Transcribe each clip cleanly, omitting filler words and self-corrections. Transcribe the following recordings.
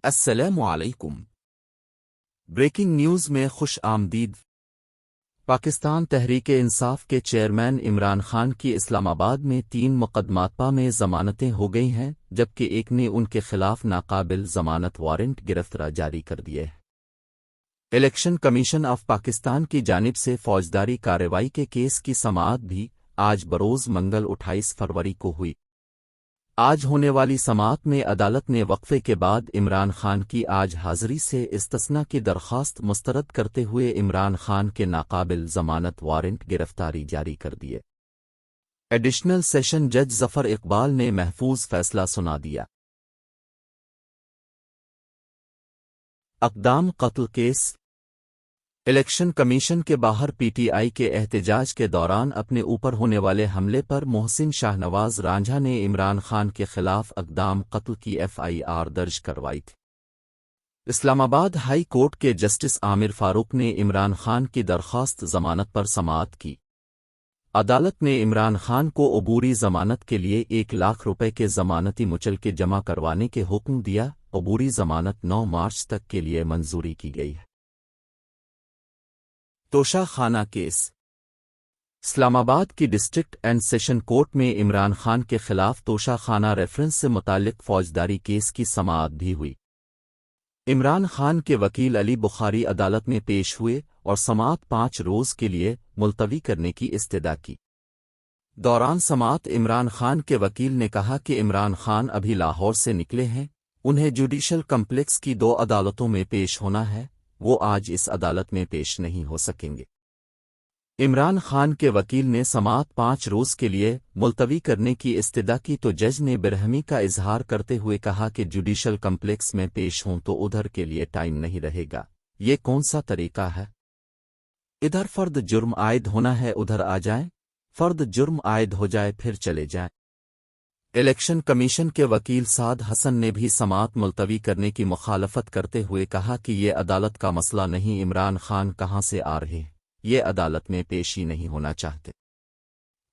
السلام علیکم۔ Breaking news میں خوش آمدید۔ پاکستان تحریک انصاف کے چیئرمین عمران خان کی اسلام آباد میں 3 مقدمات میں ضمانتیں ہو گئی ہیں، جبکہ ایک نے ان کے خلاف ناقابل ضمانت وارنٹ گرفتاری جاری کر دیے ہے۔ الیکشن کمیشن آف پاکستان کی جانب سے فوجداری کارروائی کے کیس کی سماعت بھی آج بروز منگل 28 فروری کو ہوئی۔ آج ہونے والی سماعت میں عدالت نے وقفے کے بعد عمران خان کی آج حاضری سے استثناء کی درخواست مسترد کرتے ہوئے عمران خان کے ناقابل ضمانت وارنٹ گرفتاری جاری کر دیے۔ ایڈیشنل سیشن جج ظفر اقبال نے محفوظ فیصلہ سنا دیا۔ اقدام قتل کیس۔ الیکشن کمیشن کے باہر پی ٹی آئی کے احتجاج کے دوران اپنے اوپر ہونے والے حملے پر محسن شاہنواز رانجھا نے عمران خان کے خلاف اقدام قتل کی FIR درج کروائی تھی۔ اسلام آباد ہائی کورٹ کے جسٹس عامر فاروق نے عمران خان کی درخواست ضمانت پر سماعت کی۔ عدالت نے عمران خان کو عبوری ضمانت کے لیے 1 لاکھ روپے کے ضمانتی مچلقے جمع کروانے کے حکم دیا۔ عبوری ضمانت 9 مارچ تک کے لیے منظوری کی گئی ہے۔ توشہ خانہ کیس۔ اسلام آباد کی ڈسٹرکٹ اینڈ سیشن کورٹ میں عمران خان کے خلاف توشہ خانہ ریفرنس سے متعلق فوجداری کیس کی سماعت بھی ہوئی۔ عمران خان کے وکیل علی بخاری عدالت میں پیش ہوئے اور سماعت 5 روز کے لیے ملتوی کرنے کی استدعا کی۔ دوران سماعت عمران خان کے وکیل نے کہا کہ عمران خان ابھی لاہور سے نکلے ہیں، انہیں جوڈیشل کمپلیکس کی 2 عدالتوں میں پیش ہونا ہے، وہ آج اس عدالت میں پیش نہیں ہو سکیں گے۔ عمران خان کے وکیل نے سماعت 5 روز کے لیے ملتوی کرنے کی استدعا کی تو جج نے برہمی کا اظہار کرتے ہوئے کہا کہ جوڈیشل کمپلیکس میں پیش ہوں تو ادھر کے لیے ٹائم نہیں رہے گا، یہ کون سا طریقہ ہے؟ ادھر فرد جرم عائد ہونا ہے ادھر آ جائیں، فرد جرم عائد ہو جائے پھر چلے جائیں۔ الیکشن کمیشن کے وکیل سعد حسن نے بھی سماعت ملتوی کرنے کی مخالفت کرتے ہوئے کہا کہ یہ عدالت کا مسئلہ نہیں، عمران خان کہاں سے آ رہے ہیں، یہ عدالت میں پیش ہی نہیں ہونا چاہتے۔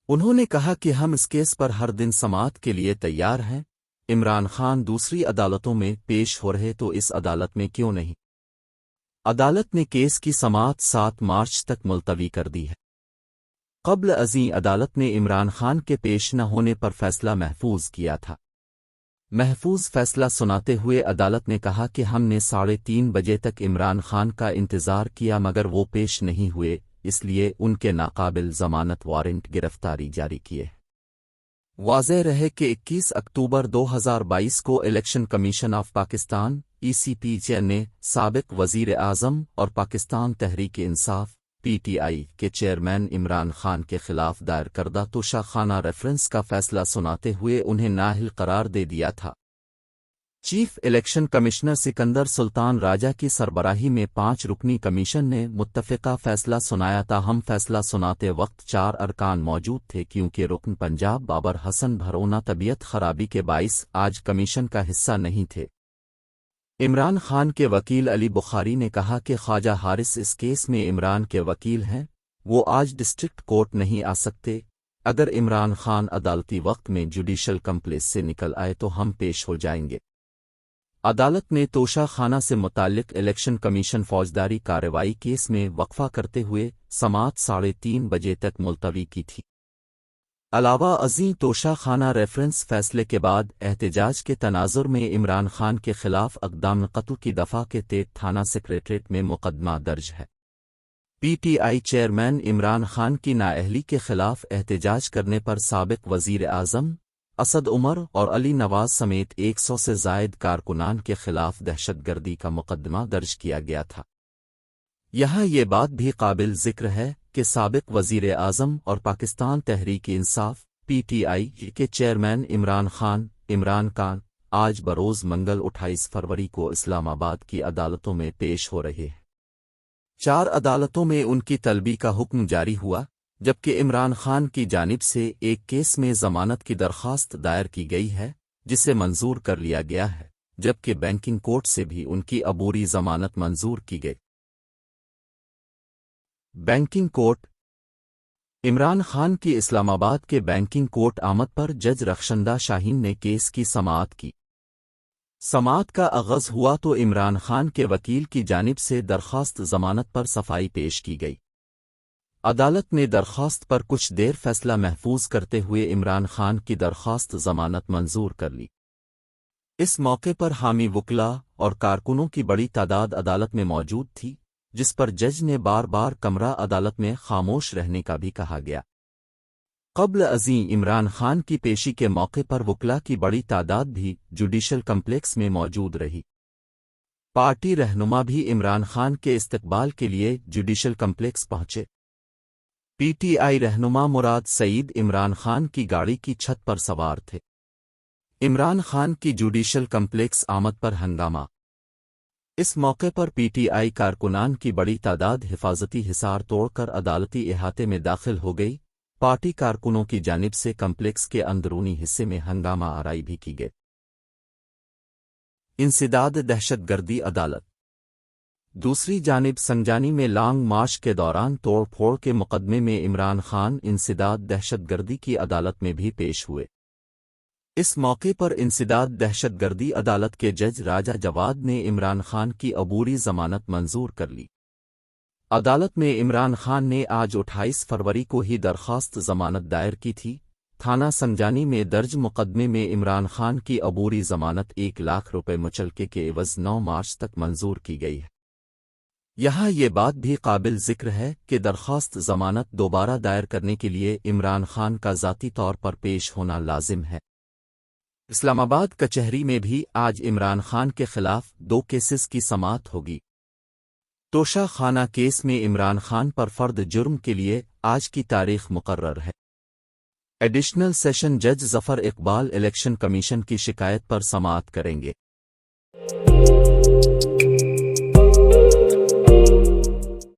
انہوں نے کہا کہ ہم اس کیس پر ہر دن سماعت کے لیے تیار ہیں، عمران خان دوسری عدالتوں میں پیش ہو رہے تو اس عدالت میں کیوں نہیں؟ عدالت نے کیس کی سماعت 7 مارچ تک ملتوی کر دی ہے۔ قبل ازیں عدالت نے عمران خان کے پیش نہ ہونے پر فیصلہ محفوظ کیا تھا۔ محفوظ فیصلہ سناتے ہوئے عدالت نے کہا کہ ہم نے 3:30 بجے تک عمران خان کا انتظار کیا مگر وہ پیش نہیں ہوئے، اس لیے ان کے ناقابل ضمانت وارنٹ گرفتاری جاری کیے۔ واضح رہے کہ 21 اکتوبر 2022 کو election commission of Pakistan ECP نے سابق وزیر اعظم اور پاکستان تحریک انصاف PTI کے چیئرمین عمران خان کے خلاف دائر کردہ توشہ خانہ ریفرنس کا فیصلہ سناتے ہوئے انہیں نااہل قرار دے دیا تھا۔ چیف الیکشن کمشنر سکندر سلطان راجہ کی سربراہی میں 5 رکنی کمیشن نے متفقہ فیصلہ سنایا، تاہم فیصلہ سناتے وقت 4 ارکان موجود تھے کیونکہ رکن پنجاب بابر حسن بھرونا طبیعت خرابی کے باعث آج کمیشن کا حصہ نہیں تھے۔ عمران خان کے وکیل علی بخاری نے کہا کہ خواجہ حارث اس کیس میں عمران کے وکیل ہیں، وہ آج ڈسٹرکٹ کورٹ نہیں آ سکتے، اگر عمران خان عدالتی وقت میں جوڈیشل کمپلیکس سے نکل آئے تو ہم پیش ہو جائیں گے۔ عدالت نے توشہ خانہ سے متعلق الیکشن کمیشن فوجداری کارروائی کیس میں وقفہ کرتے ہوئے سماعت 3:30 بجے تک ملتوی کی تھی۔ علاوہ ازیں توشہ خانہ ریفرنس فیصلے کے بعد احتجاج کے تناظر میں عمران خان کے خلاف اقدام قتل کی دفعہ کے تحت تھانہ سکریٹریٹ میں مقدمہ درج ہے۔ PTI چیئرمین عمران خان کی نااہلی کے خلاف احتجاج کرنے پر سابق وزیر اعظم اسد عمر اور علی نواز سمیت 100 سے زائد کارکنان کے خلاف دہشت گردی کا مقدمہ درج کیا گیا تھا۔ یہاں یہ بات بھی قابل ذکر ہے کہ سابق وزیر اعظم اور پاکستان تحریک انصاف PTI کے چیئرمین عمران خان آج بروز منگل 28 فروری کو اسلام آباد کی عدالتوں میں پیش ہو رہے ہیں۔ 4 عدالتوں میں ان کی طلبی کا حکم جاری ہوا، جبکہ عمران خان کی جانب سے ایک کیس میں ضمانت کی درخواست دائر کی گئی ہے جسے منظور کر لیا گیا ہے، جبکہ بینکنگ کورٹ سے بھی ان کی عبوری ضمانت منظور کی گئی۔ Banking court. عمران خان کی اسلام آباد کے بینکنگ کورٹ آمد پر جج رخشندہ شاہین نے کیس کی سماعت کی۔ سماعت کا آغاز ہوا تو عمران خان کے وکیل کی جانب سے درخواست ضمانت پر صفائی پیش کی گئی۔ عدالت نے درخواست پر کچھ دیر فیصلہ محفوظ کرتے ہوئے عمران خان کی درخواست ضمانت منظور کر لی۔ اس موقع پر حامی وکلاء اور کارکنوں کی بڑی تعداد عدالت میں موجود تھی، جس پر جج نے بار بار کمرہ عدالت میں خاموش رہنے کا بھی کہا گیا۔ قبل ازیں عمران خان کی پیشی کے موقع پر وکلاء کی بڑی تعداد بھی جوڈیشل کمپلیکس میں موجود رہی۔ پارٹی رہنما بھی عمران خان کے استقبال کے لیے جوڈیشل کمپلیکس پہنچے۔ پی ٹی آئی رہنما مراد سعید عمران خان کی گاڑی کی چھت پر سوار تھے۔ عمران خان کی جوڈیشل کمپلیکس آمد پر ہنگامہ۔ اس موقع پر پی ٹی آئی کارکنان کی بڑی تعداد حفاظتی حصار توڑ کر عدالتی احاطے میں داخل ہو گئی۔ پارٹی کارکنوں کی جانب سے کمپلیکس کے اندرونی حصے میں ہنگامہ آرائی بھی کی گئی۔ انسداد دہشت گردی عدالت۔ دوسری جانب سنجانی میں لانگ مارچ کے دوران توڑ پھوڑ کے مقدمے میں عمران خان انسداد دہشت گردی کی عدالت میں بھی پیش ہوئے۔ اس موقع پر انسداد دہشت گردی عدالت کے جج راجہ جواد نے عمران خان کی عبوری ضمانت منظور کر لی۔ عدالت میں عمران خان نے آج 28 فروری کو ہی درخواست ضمانت دائر کی تھی۔ تھانہ سنجانی میں درج مقدمے میں عمران خان کی عبوری ضمانت 1 لاکھ روپے مچلکے کے عوض 9 مارچ تک منظور کی گئی ہے۔ یہاں یہ بات بھی قابل ذکر ہے کہ درخواست ضمانت دوبارہ دائر کرنے کے لیے عمران خان کا ذاتی طور پر پیش ہونا لازم ہے۔ اسلام آباد کچہری میں بھی آج عمران خان کے خلاف 2 کیسز کی سماعت ہوگی۔ توشہ خانہ کیس میں عمران خان پر فرد جرم کے لیے آج کی تاریخ مقرر ہے۔ ایڈیشنل سیشن جج ظفر اقبال الیکشن کمیشن کی شکایت پر سماعت کریں گے۔